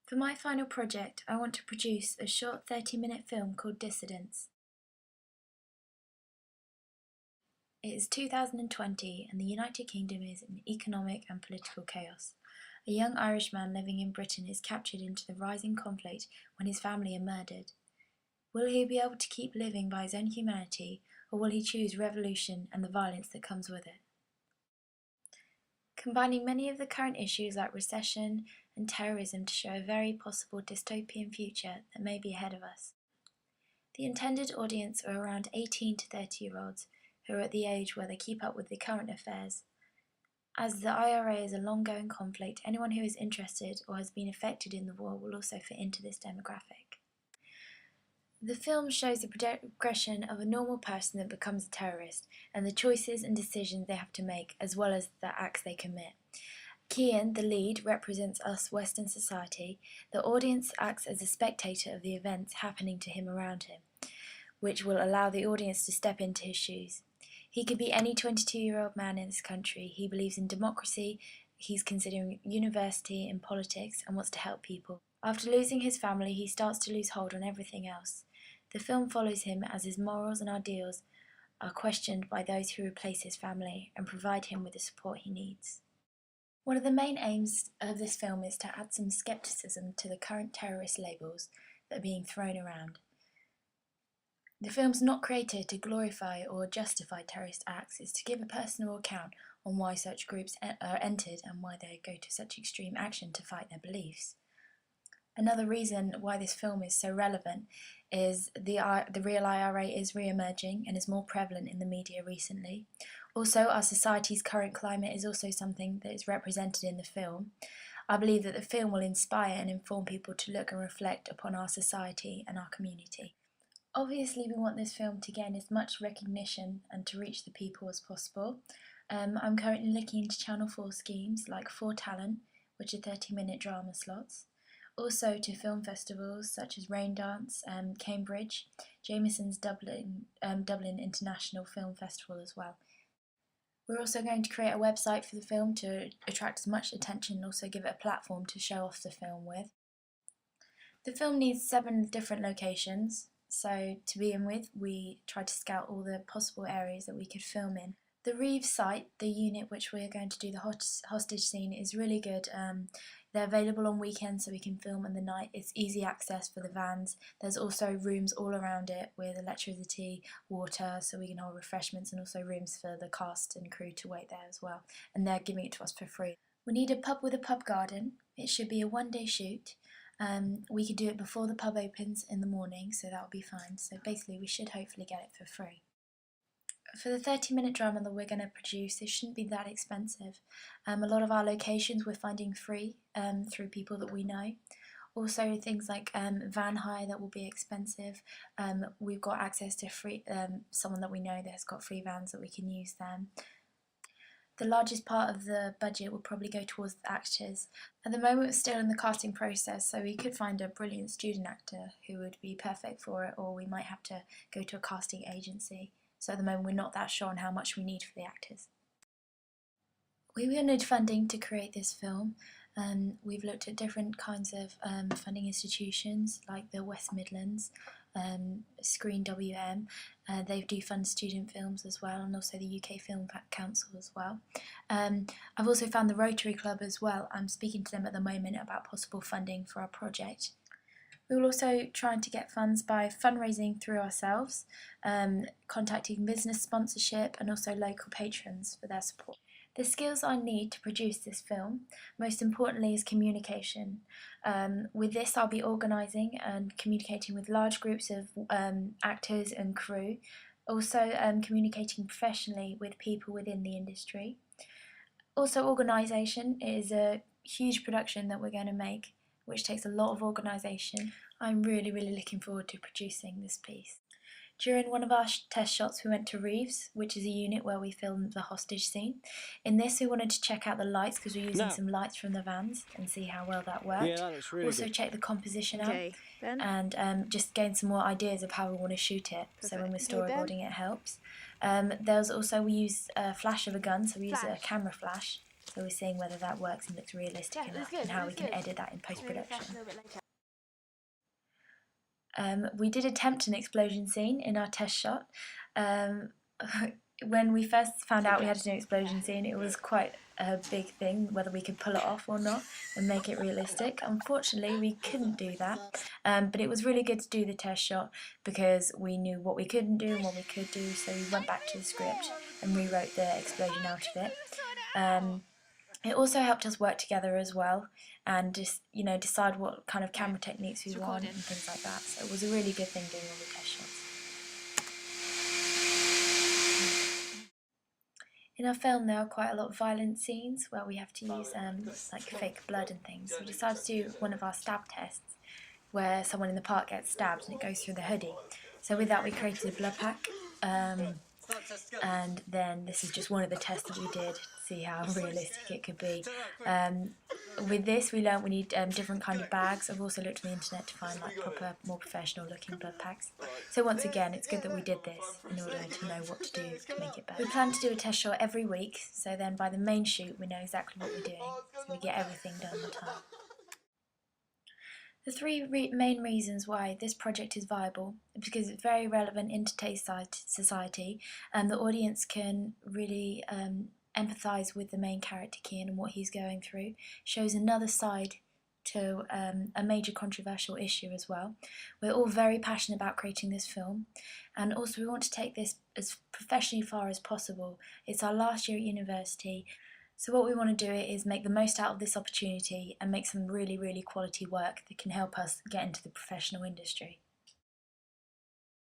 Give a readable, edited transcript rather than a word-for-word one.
For my final project, I want to produce a short 30-minute film called Dissidence. It is 2020 and the United Kingdom is in economic and political chaos. A young Irishman living in Britain is captured into the rising conflict when his family are murdered. Will he be able to keep living by his own humanity, or will he choose revolution and the violence that comes with it? Combining many of the current issues like recession and terrorism to show a very possible dystopian future that may be ahead of us. The intended audience are around 18 to 30-year-olds who are at the age where they keep up with the current affairs. As the IRA is a long-going conflict, anyone who is interested or has been affected in the war will also fit into this demographic. The film shows the progression of a normal person that becomes a terrorist and the choices and decisions they have to make, as well as the acts they commit. Kian, the lead, represents us Western society. The audience acts as a spectator of the events happening to him around him, which will allow the audience to step into his shoes. He could be any 22-year-old man in this country. He believes in democracy, he's considering university and politics and wants to help people. After losing his family, he starts to lose hold on everything else. The film follows him as his morals and ideals are questioned by those who replace his family and provide him with the support he needs. One of the main aims of this film is to add some skepticism to the current terrorist labels that are being thrown around. The film's not created to glorify or justify terrorist acts, it's to give a personal account on why such groups are entered and why they go to such extreme action to fight their beliefs. Another reason why this film is so relevant is the real IRA is re-emerging and is more prevalent in the media recently. Also, our society's current climate is also something that is represented in the film. I believe that the film will inspire and inform people to look and reflect upon our society and our community. Obviously, we want this film to gain as much recognition and to reach the people as possible. I'm currently looking into Channel 4 schemes like 4 Talent, which are 30-minute drama slots. Also to film festivals such as Raindance, Cambridge, Jameson's Dublin International Film Festival as well. We're also going to create a website for the film to attract as much attention and also give it a platform to show off the film with. The film needs 7 different locations, so to begin with we tried to scout all the possible areas that we could film in. The Reeves site, the unit which we're going to do the hostage scene, is really good. They're available on weekends so we can film in the night. It's easy access for the vans. There's also rooms all around it with electricity, water, so we can hold refreshments, and also rooms for the cast and crew to wait there as well. And they're giving it to us for free. We need a pub with a pub garden. It should be a one-day shoot. We could do it before the pub opens in the morning, so that'll be fine. So basically we should hopefully get it for free. For the 30-minute drama that we're going to produce, it shouldn't be that expensive. A lot of our locations we're finding free through people that we know. Also things like van hire that will be expensive. We've got access to free someone that we know that has got free vans that we can use then. The largest part of the budget will probably go towards the actors. At the moment we're still in the casting process, so we could find a brilliant student actor who would be perfect for it, or we might have to go to a casting agency. So at the moment we're not that sure on how much we need for the actors. We will need funding to create this film. We've looked at different kinds of funding institutions like the West Midlands, Screen WM. They do fund student films as well, and also the UK Film Council as well. I've also found the Rotary Club as well. I'm speaking to them at the moment about possible funding for our project. We will also try to get funds by fundraising through ourselves, contacting business sponsorship and also local patrons for their support. The skills I need to produce this film, most importantly, is communication. With this I'll be organising and communicating with large groups of actors and crew, also communicating professionally with people within the industry. Also organisation is a huge production that we're going to make, which takes a lot of organisation. I'm really looking forward to producing this piece. During one of our test shots we went to Reeves, which is a unit where we filmed the hostage scene. In this we wanted to check out the lights because we're using some lights from the vans and see how well that worked. Yeah, that looks really also good. check the composition out and just gain some more ideas of how we want to shoot it. Perfect. So when we're storyboarding it helps. There's also, we use a flash of a gun, so we use a camera flash. So we're seeing whether that works and looks realistic enough, and how we can edit that in post-production. We did attempt an explosion scene in our test shot. When we first found out we had to do an explosion scene, it was quite a big thing whether we could pull it off or not and make it realistic. Unfortunately, we couldn't do that, but it was really good to do the test shot because we knew what we couldn't do and what we could do, so we went back to the script and rewrote the explosion out of it. It also helped us work together as well and just, decide what kind of camera techniques we want and things like that. So it was a really good thing doing all the test shots. In our film there are quite a lot of violent scenes where we have to use like fake blood and things. So we decided to do one of our stab tests where someone in the park gets stabbed and it goes through the hoodie. So with that we created a blood pack. And then this is just one of the tests that we did to see how realistic it could be. With this we learned we need different kind of bags. I've also looked on the internet to find like proper, more professional looking blood packs. So once again it's good that we did this in order to know what to do to make it better. We plan to do a test shot every week, so then by the main shoot we know exactly what we're doing, so we get everything done on time. The three main reasons why this project is viable is because it's very relevant in today's society, and the audience can really empathise with the main character Kian and what he's going through. Shows another side to a major controversial issue as well. We're all very passionate about creating this film, and also we want to take this as professionally far as possible. It's our last year at university. So what we want to do is make the most out of this opportunity and make some really, really quality work that can help us get into the professional industry.